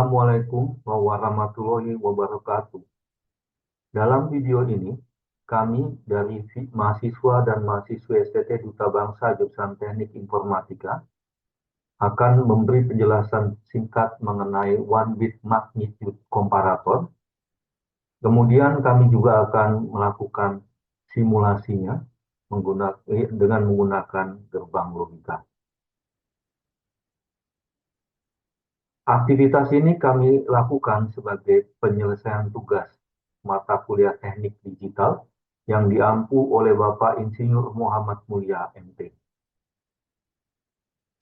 Assalamualaikum warahmatullahi wabarakatuh. Dalam video ini, kami dari mahasiswa dan mahasiswi STT Duta Bangsa Jurusan Teknik Informatika akan memberi penjelasan singkat mengenai one bit magnitude comparator. Kemudian kami juga akan melakukan simulasinya dengan menggunakan gerbang logika. Aktivitas ini kami lakukan sebagai penyelesaian tugas mata kuliah teknik digital yang diampu oleh Bapak Insinyur Muhammad Mulia MT.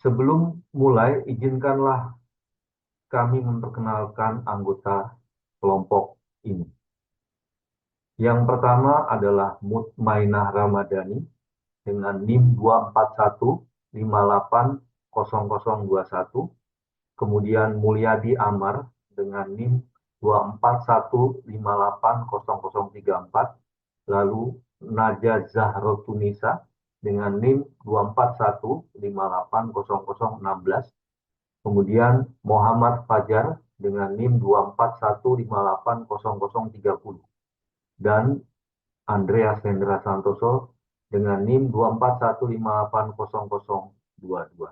Sebelum mulai, izinkanlah kami memperkenalkan anggota kelompok ini. Yang pertama adalah Mutmainah Ramadhani dengan NIM 241580021. Kemudian Mulyadi Amar dengan NIM 241580034, lalu Naja Zahrotunisa dengan NIM 241580016, kemudian Muhammad Fajar dengan NIM 241580030, dan Andreas Hendra Santoso dengan NIM 241580022.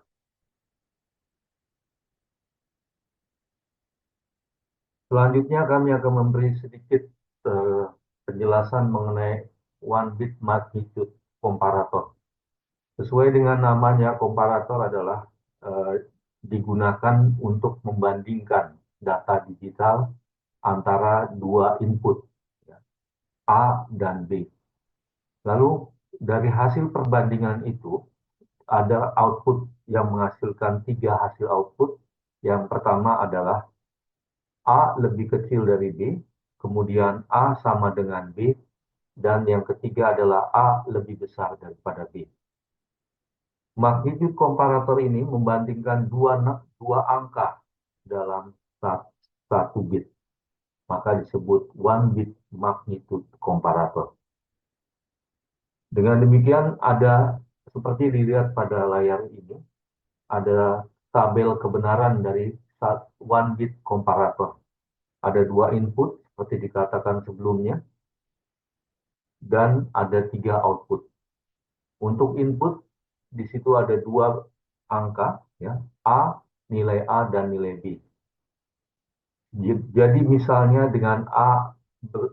Selanjutnya kami akan memberi sedikit penjelasan mengenai one bit magnitude comparator. Sesuai dengan namanya, komparator adalah digunakan untuk membandingkan data digital antara dua input, ya, A dan B. Lalu dari hasil perbandingan itu ada output yang menghasilkan 3 hasil output. Yang pertama adalah A lebih kecil dari B, kemudian A sama dengan B, dan yang ketiga adalah A lebih besar daripada B. Magnitude komparator ini membandingkan dua angka dalam satu bit, maka disebut one bit magnitude comparator. Dengan demikian, ada seperti dilihat pada layar ini, ada tabel kebenaran dari one bit comparator. Ada 2 input seperti dikatakan sebelumnya, dan ada 3 output. Untuk input di situ ada 2 angka, ya, A, nilai A dan nilai B. Jadi misalnya dengan A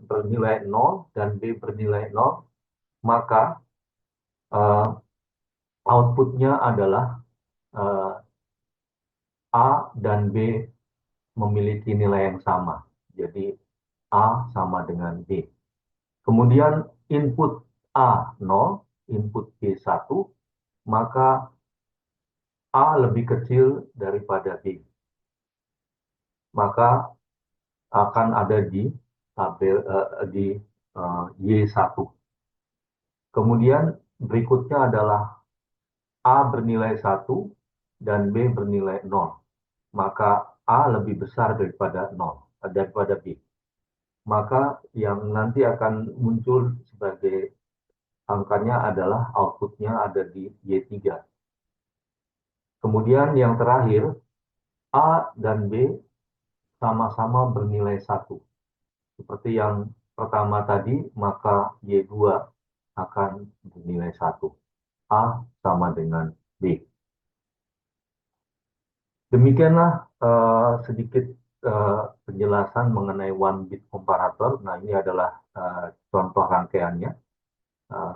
bernilai 0 dan B bernilai 0, maka outputnya adalah A dan B memiliki nilai yang sama. Jadi A sama dengan B. Kemudian input A 0, input B 1, maka A lebih kecil daripada B. Maka akan ada di tabel di Y1. Kemudian berikutnya adalah A bernilai 1 dan B bernilai 0. Maka A lebih besar daripada B. Maka yang nanti akan muncul sebagai angkanya adalah outputnya ada di Y3. Kemudian yang terakhir, A dan B sama-sama bernilai 1. Seperti yang pertama tadi, maka Y2 akan bernilai 1. A sama dengan B. Demikianlah sedikit penjelasan mengenai one bit comparator. Nah, ini adalah contoh rangkaiannya.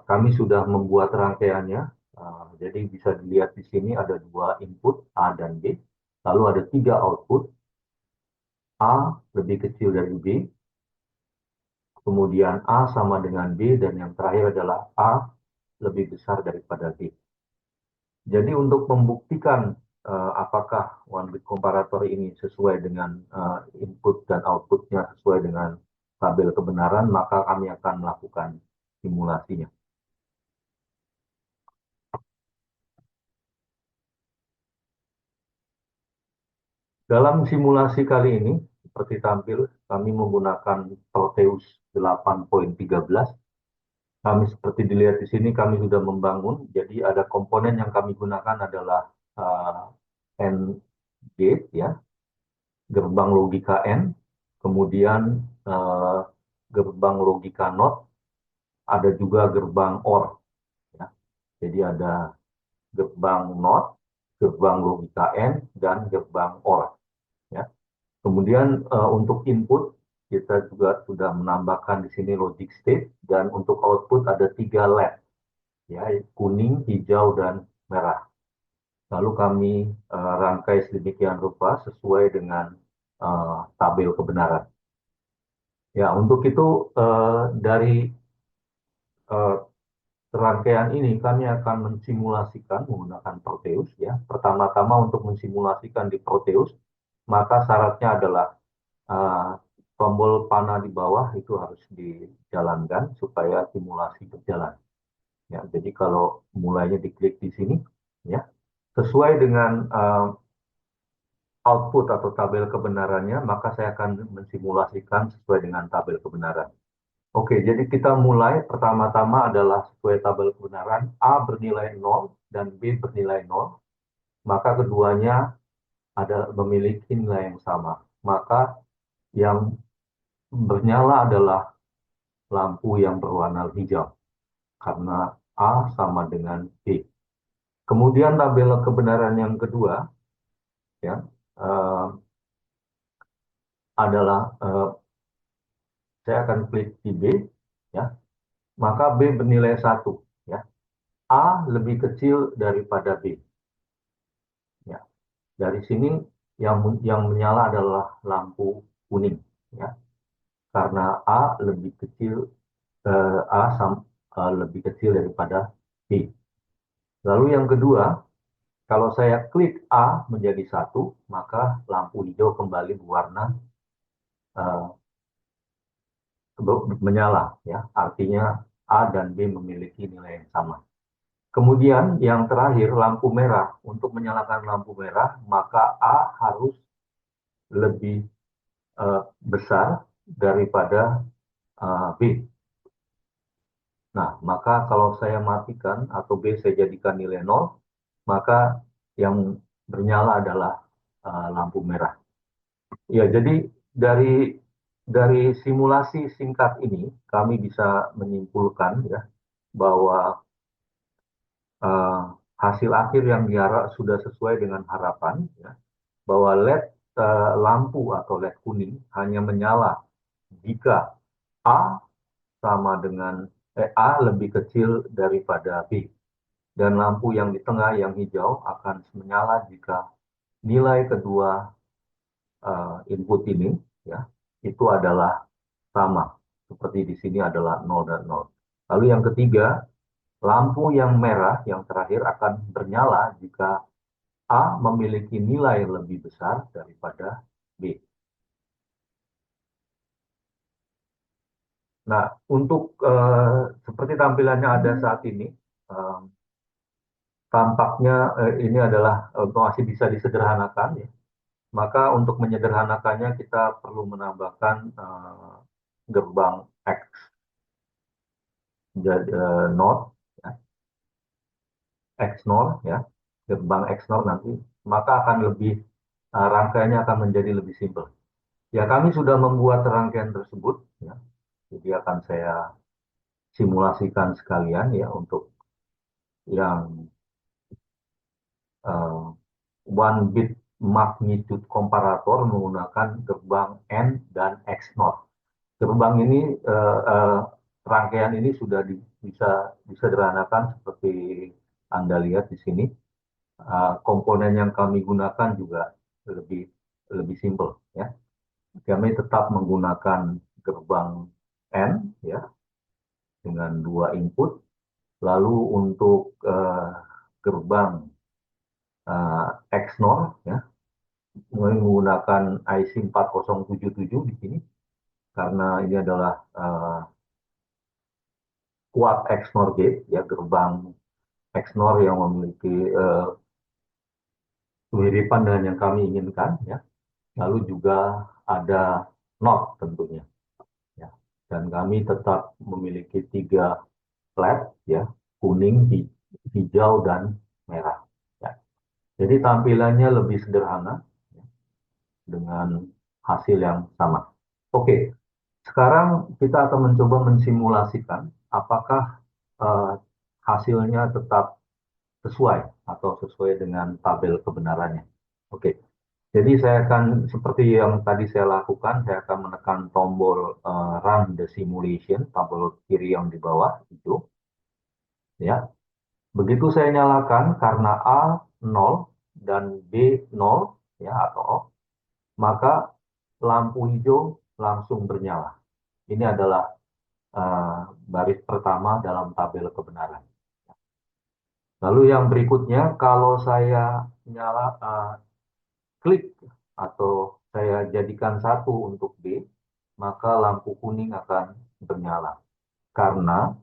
Kami sudah membuat rangkaiannya. Jadi bisa dilihat di sini ada 2 input A dan B. Lalu ada 3 output. A lebih kecil dari B. Kemudian A sama dengan B, dan yang terakhir adalah A lebih besar daripada B. Jadi untuk membuktikan apakah one bit comparator ini sesuai dengan input dan outputnya sesuai dengan tabel kebenaran, maka kami akan melakukan simulasinya. Dalam simulasi kali ini, seperti tampil, kami menggunakan Proteus 8.13. Kami seperti dilihat di sini, kami sudah membangun. Jadi ada komponen yang kami gunakan adalah AND gate, ya. gerbang logika N, kemudian gerbang logika NOT, ada juga gerbang OR. Ya. Jadi ada gerbang NOT, gerbang logika N, dan gerbang OR. Ya. Kemudian untuk input kita juga sudah menambahkan di sini logic state, dan untuk output ada 3 LED, ya, kuning, hijau, dan merah. Lalu kami rangkai sedemikian rupa sesuai dengan tabel kebenaran. Ya, untuk itu dari uh, rangkaian ini kami akan mensimulasikan menggunakan Proteus. Ya, pertama-tama untuk mensimulasikan di Proteus, maka syaratnya adalah uh, tombol panah di bawah itu harus dijalankan supaya simulasi berjalan. Ya, jadi kalau mulainya diklik di sini, ya, sesuai dengan output atau tabel kebenarannya, maka saya akan mensimulasikan sesuai dengan tabel kebenaran. Oke, jadi kita mulai pertama-tama adalah sesuai tabel kebenaran A bernilai 0 dan B bernilai 0, maka keduanya ada memiliki nilai yang sama. Maka yang bernyala adalah lampu yang berwarna hijau karena A sama dengan B. Kemudian tabel kebenaran yang kedua, ya, adalah saya akan klik di B, ya, maka B bernilai 1. Ya. A lebih kecil daripada B. Ya. Dari sini yang menyala adalah lampu kuning. Ya. Karena A lebih kecil, lebih kecil daripada B. Lalu yang kedua, kalau saya klik A menjadi 1, maka lampu hijau kembali berwarna uh, menyala. Ya. Artinya A dan B memiliki nilai yang sama. Kemudian yang terakhir lampu merah. Untuk menyalakan lampu merah, maka A harus lebih besar daripada B. Nah, maka kalau saya matikan atau B saya jadikan nilai 0, maka yang bernyala adalah lampu merah. Ya, jadi dari simulasi singkat ini kami bisa menyimpulkan, ya, bahwa uh, hasil akhir yang diharap sudah sesuai dengan harapan, ya, bahwa LED lampu atau LED kuning hanya menyala jika A sama dengan A lebih kecil daripada B, dan lampu yang di tengah yang hijau akan menyala jika nilai kedua input ini, ya, itu adalah sama, seperti di sini adalah 0 dan 0. Lalu yang ketiga, lampu yang merah yang terakhir akan bernyala jika A memiliki nilai lebih besar daripada B. Nah, untuk seperti tampilannya ada saat ini, tampaknya ini adalah masih bisa disederhanakan, ya. Maka untuk menyederhanakannya kita perlu menambahkan gerbang X, jadi NOT, ya, XNOR, ya, gerbang XNOR nanti, maka akan lebih rangkaiannya akan menjadi lebih simpel. Ya, kami sudah membuat rangkaian tersebut, ya, jadi akan saya simulasikan sekalian, ya, untuk yang uh, one bit magnitude komparator menggunakan gerbang N dan XNOR. Gerbang ini rangkaian ini sudah bisa disederhanakan seperti Anda lihat di sini. Komponen yang kami gunakan juga lebih lebih simpel, ya. Kami tetap menggunakan gerbang N, ya, dengan 2 input. Lalu untuk gerbang XNOR, ya, menggunakan IC 4077 di sini karena ini adalah quad XNOR gate, ya, gerbang XNOR yang memiliki kemiripan dengan yang kami inginkan, ya. Lalu juga ada NOT tentunya, ya. Dan kami tetap memiliki 3 flag, ya, kuning, hijau, dan merah, ya. Jadi tampilannya lebih sederhana, ya. dengan hasil yang sama. Oke, sekarang kita akan mencoba mensimulasikan apakah hasilnya tetap sesuai atau sesuai dengan tabel kebenarannya. Oke, jadi saya akan seperti yang tadi saya lakukan, saya akan menekan tombol Run the Simulation, tombol kiri yang di bawah itu, ya. Begitu saya nyalakan karena A 0 dan B 0 ya atau off, maka lampu hijau langsung bernyala. Ini adalah baris pertama dalam tabel kebenaran. Lalu yang berikutnya, kalau saya klik atau saya jadikan satu untuk B, maka lampu kuning akan bernyala. Karena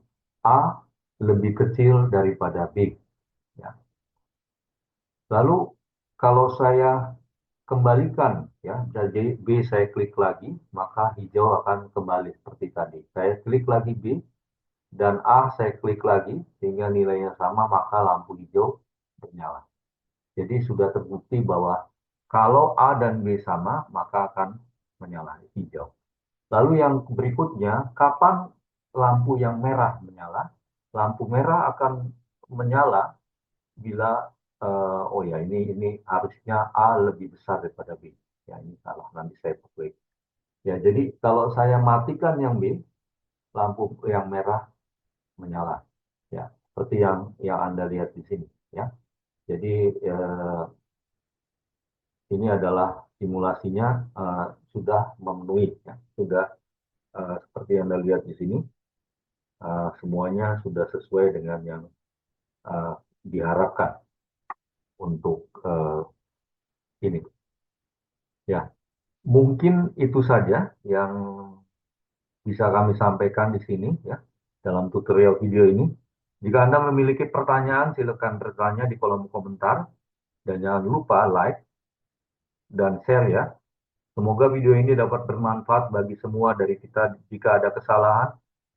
A lebih kecil daripada B. Ya. Lalu kalau saya kembalikan, ya, jadi B saya klik lagi, maka hijau akan kembali seperti tadi. Saya klik lagi B, dan A saya klik lagi, sehingga nilainya sama, maka lampu hijau bernyala. Jadi sudah terbukti bahwa kalau A dan B sama, maka akan menyala hijau. Lalu yang berikutnya, kapan lampu yang merah menyala? Lampu merah akan menyala bila oh ya ini harusnya A lebih besar daripada B. Ya ini salah, nanti saya klik. Ya jadi kalau saya matikan yang B, lampu yang merah menyala. Ya seperti yang Anda lihat di sini. Ya jadi ini adalah simulasinya sudah memenuhi, ya. Sudah seperti yang Anda lihat di sini, semuanya sudah sesuai dengan yang diharapkan untuk ini. Ya, mungkin itu saja yang bisa kami sampaikan di sini, ya, dalam tutorial video ini. Jika Anda memiliki pertanyaan, silakan bertanya di kolom komentar. Dan jangan lupa like dan share, ya. Semoga video ini dapat bermanfaat bagi semua dari kita. Jika ada kesalahan,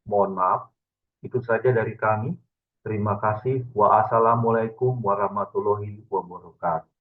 mohon maaf. Itu saja dari kami. Terima kasih. Wassalamualaikum warahmatullahi wabarakatuh.